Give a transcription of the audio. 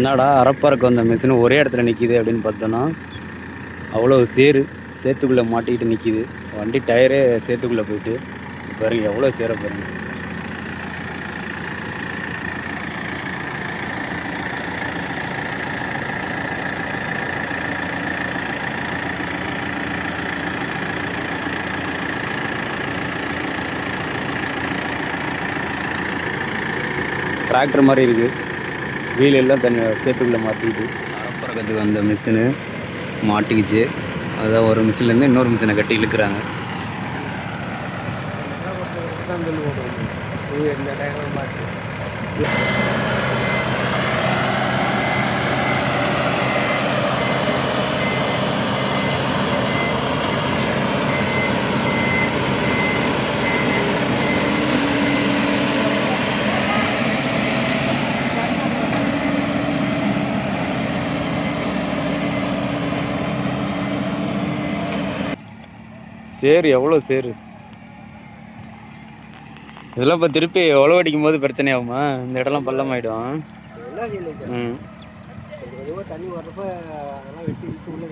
என்னடா அறப்பறக்க வந்த மிஷின் ஒரே இடத்துல நிற்கிது அப்படின்னு பார்த்தோன்னா அவ்வளோ சேத்துக்குள்ளே மாட்டிக்கிட்டு நிற்கிது. வண்டி டயரே சேத்துக்குள்ளே போயிட்டு பாருங்க எவ்வளோ சேர பாருங்க. டிராக்டர் மாதிரி இருக்குது. வீல் எல்லாம் தண்ணி சேத்துக்குள்ளே மாட்டிக்கிட்டு அறப்பறக்கிறதுக்கு வந்த மிஷினு மாட்டிக்கிச்சு. அதான் ஒரு மிஷின்லேருந்து இன்னொரு மிஷினை கட்டி இழுக்கிறாங்க. சேரு எவ்வளோ சேரு இதெல்லாம் இப்போ திருப்பி உழவு அடிக்கும் போது பிரச்சனை ஆகுமா? இந்த இடம்லாம் பள்ளமாயிடும். தண்ணி வர்றப்ப அதெல்லாம் வெட்டி உள்ள